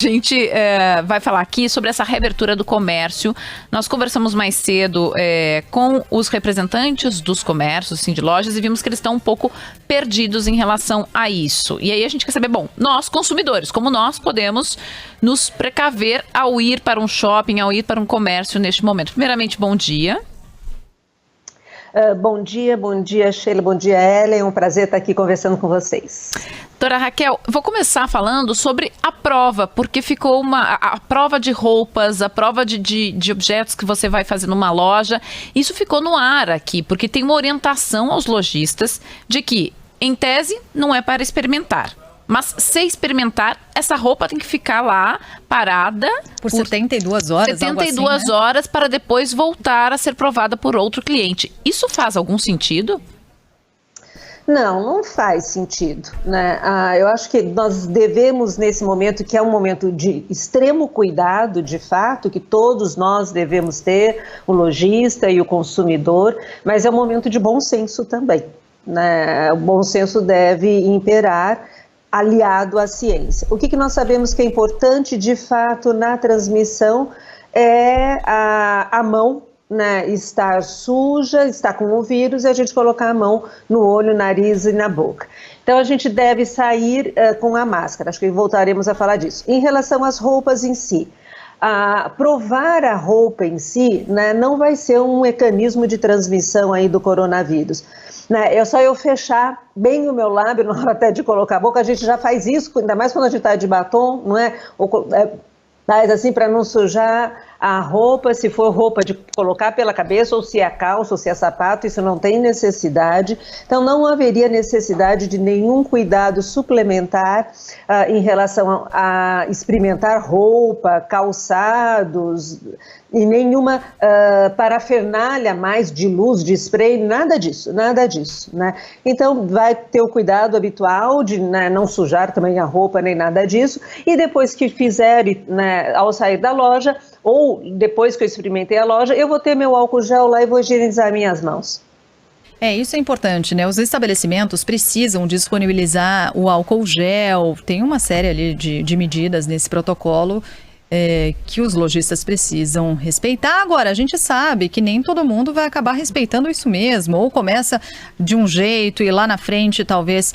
A gente vai falar aqui sobre essa reabertura do comércio. Nós conversamos mais cedo com os representantes dos comércios, assim, de lojas, e vimos que eles estão um pouco perdidos em relação a isso. E aí a gente quer saber, bom, nós consumidores, como nós podemos nos precaver ao ir para um shopping, ao ir para um comércio neste momento? Primeiramente, bom dia. Bom dia, Sheila, bom dia, Ellen, é um prazer estar aqui conversando com vocês. Doutora Raquel, vou começar falando sobre a prova, porque ficou a prova de roupas, a prova de objetos que você vai fazer numa loja, isso ficou no ar aqui, porque tem uma orientação aos lojistas de que, em tese, não é para experimentar. Mas se experimentar, essa roupa tem que ficar lá parada por 72 horas, 72 algo assim, né? horas para depois voltar a ser provada por outro cliente. Isso faz algum sentido? Não faz sentido, né? Eu acho que nós devemos, nesse momento, que é um momento de extremo cuidado, de fato, que todos nós devemos ter, o lojista e o consumidor, mas é um momento de bom senso também, né? O bom senso deve imperar, aliado à ciência. O que nós sabemos que é importante, de fato, na transmissão é a mão, né, estar suja, estar com o vírus e a gente colocar a mão no olho, nariz e na boca. Então a gente deve sair com a máscara, acho que voltaremos a falar disso. Em relação às roupas em si, provar a roupa em si, né, não vai ser um mecanismo de transmissão aí do coronavírus. Né, é só eu fechar bem o meu lábio na hora até de colocar a boca, a gente já faz isso, ainda mais quando a gente está de batom, não é? Mas assim, para não sujar a roupa, se for roupa de colocar pela cabeça, ou se é calça, ou se é sapato, isso não tem necessidade. Então não haveria necessidade de nenhum cuidado suplementar em relação a experimentar roupa, calçados, e nenhuma parafernália mais de luz, de spray, nada disso, né? Então vai ter o cuidado habitual de, né, não sujar também a roupa, nem nada disso, e depois que fizer, né, ao sair da loja, ou depois que eu experimentei a loja, eu vou ter meu álcool gel lá e vou higienizar minhas mãos. Isso é importante, né? Os estabelecimentos precisam disponibilizar o álcool gel, tem uma série ali de medidas nesse protocolo que os lojistas precisam respeitar. Agora, a gente sabe que nem todo mundo vai acabar respeitando isso mesmo, ou começa de um jeito e lá na frente talvez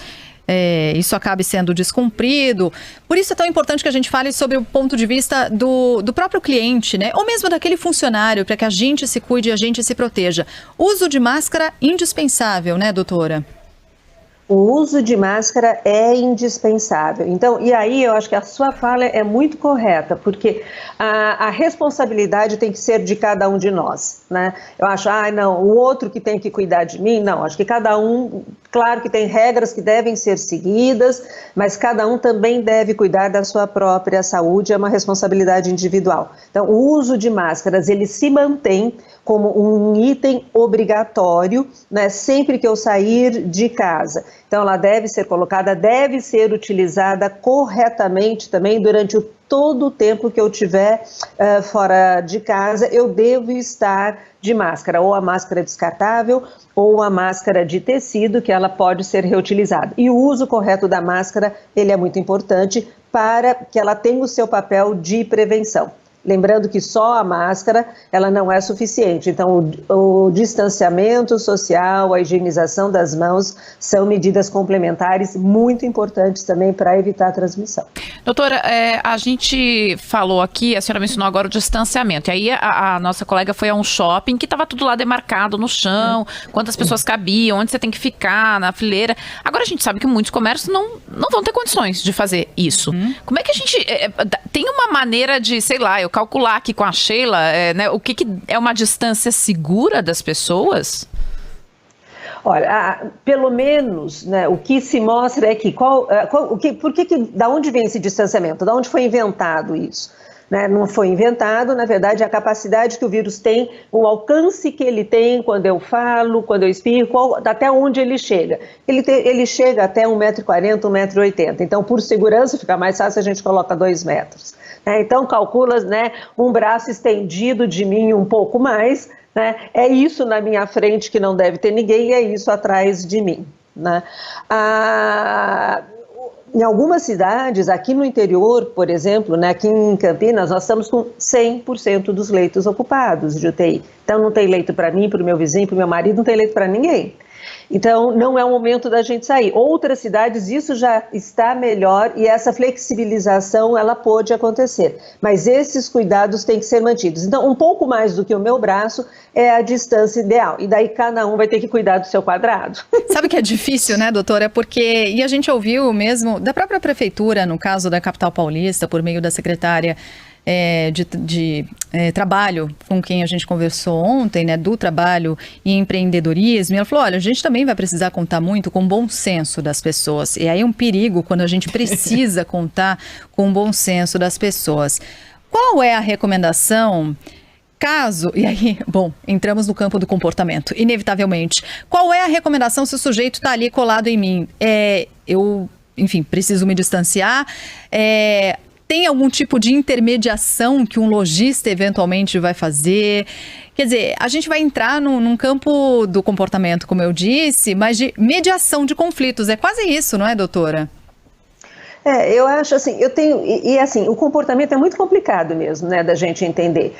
isso acabe sendo descumprido. Por isso é tão importante que a gente fale sobre o ponto de vista do próprio cliente, né? Ou mesmo daquele funcionário, para que a gente se cuide e a gente se proteja. Uso de máscara indispensável, né, doutora? O uso de máscara é indispensável. Então, e aí eu acho que a sua fala é muito correta, porque a responsabilidade tem que ser de cada um de nós, né? Eu acho, não, o outro que tem que cuidar de mim, não, acho que cada um, claro que tem regras que devem ser seguidas, mas cada um também deve cuidar da sua própria saúde, é uma responsabilidade individual. Então, o uso de máscaras, ele se mantém como um item obrigatório, né, sempre que eu sair de casa. Então, ela deve ser colocada, deve ser utilizada corretamente também durante todo o tempo que eu tiver fora de casa, eu devo estar de máscara, ou a máscara descartável, ou a máscara de tecido, que ela pode ser reutilizada. E o uso correto da máscara, ele é muito importante para que ela tenha o seu papel de prevenção. Lembrando que só a máscara, ela não é suficiente. Então, o distanciamento social, a higienização das mãos são medidas complementares muito importantes também para evitar a transmissão. Doutora, a gente falou aqui, a senhora mencionou agora o distanciamento. E aí a nossa colega foi a um shopping que estava tudo lá demarcado no chão, quantas pessoas cabiam, onde você tem que ficar, na fileira. Agora a gente sabe que muitos comércios não vão ter condições de fazer isso. Como é que a gente... tem uma maneira de, sei lá, eu calcular aqui com a Sheila, né, o que é uma distância segura das pessoas? Olha, pelo menos, né, o que se mostra é que da onde vem esse distanciamento? Da onde foi inventado isso? Né, não foi inventado, na verdade, a capacidade que o vírus tem, o alcance que ele tem quando eu falo, quando eu espirro, até onde ele chega. Ele chega até 1,40 m, 1,80 m. Então, por segurança, fica mais fácil a gente coloca 2 metros. Então, calcula, né, um braço estendido de mim um pouco mais, né, é isso na minha frente que não deve ter ninguém e é isso atrás de mim. Né? em algumas cidades, aqui no interior, por exemplo, né, aqui em Campinas, nós estamos com 100% dos leitos ocupados de UTI. Então não tem leito para mim, para o meu vizinho, para o meu marido, não tem leito para ninguém. Então, não é o momento da gente sair. Outras cidades, isso já está melhor e essa flexibilização, ela pode acontecer. Mas esses cuidados têm que ser mantidos. Então, um pouco mais do que o meu braço é a distância ideal. E daí, cada um vai ter que cuidar do seu quadrado. Sabe que é difícil, né, doutora? Porque, e a gente ouviu mesmo da própria prefeitura, no caso da capital paulista, por meio da secretária de trabalho, com quem a gente conversou ontem, né, do trabalho e empreendedorismo, e ela falou, olha, a gente também vai precisar contar muito com o bom senso das pessoas, e aí é um perigo quando a gente precisa contar com o bom senso das pessoas. Qual é a recomendação, caso, e aí, bom, entramos no campo do comportamento, inevitavelmente, qual é a recomendação se o sujeito está ali colado em mim? Eu, enfim, preciso me distanciar, tem algum tipo de intermediação que um lojista eventualmente vai fazer? Quer dizer, a gente vai entrar num campo do comportamento, como eu disse, mas de mediação de conflitos. É quase isso, não é, doutora? Eu acho assim, assim, o comportamento é muito complicado mesmo, né, da gente entender.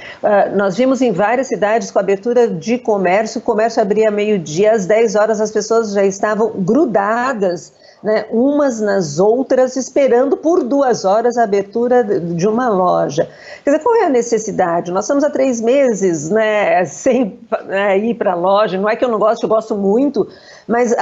Nós vimos em várias cidades com a abertura de comércio, o comércio abria meio-dia, às 10 horas as pessoas já estavam grudadas, né, umas nas outras, esperando por 2 horas a abertura de uma loja. Quer dizer, qual é a necessidade? Nós estamos há 3 meses, né, sem ir para a loja, não é que eu não gosto, eu gosto muito, mas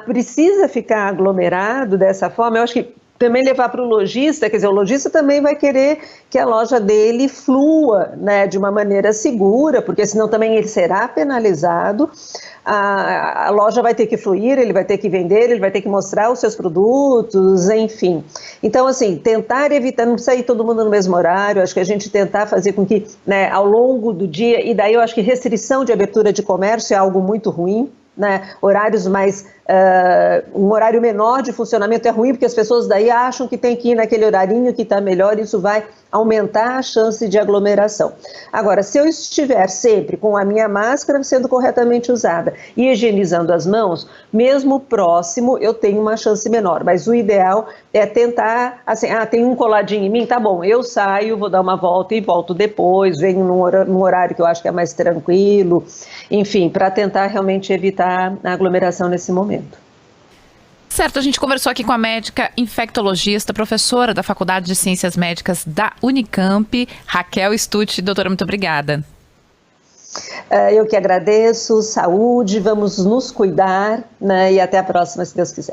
precisa ficar aglomerado dessa forma. Eu acho que também levar para o lojista, quer dizer, o lojista também vai querer que a loja dele flua, né, de uma maneira segura, porque senão também ele será penalizado. A loja vai ter que fluir, ele vai ter que vender, ele vai ter que mostrar os seus produtos, enfim. Então, assim, tentar evitar, não precisa ir todo mundo no mesmo horário, acho que a gente tentar fazer com que, né, ao longo do dia, e daí eu acho que restrição de abertura de comércio é algo muito ruim, né, horários mais, um horário menor de funcionamento é ruim, porque as pessoas daí acham que tem que ir naquele horarinho que está melhor, isso vai aumentar a chance de aglomeração. Agora, se eu estiver sempre com a minha máscara sendo corretamente usada e higienizando as mãos, mesmo próximo eu tenho uma chance menor, mas o ideal é tentar, assim, tem um coladinho em mim, tá bom, eu saio, vou dar uma volta e volto depois, venho num horário que eu acho que é mais tranquilo, enfim, para tentar realmente evitar a aglomeração nesse momento. Certo, a gente conversou aqui com a médica infectologista, professora da Faculdade de Ciências Médicas da Unicamp, Raquel Stutt. Doutora, muito obrigada. Eu que agradeço, saúde, vamos nos cuidar, né, e até a próxima, se Deus quiser.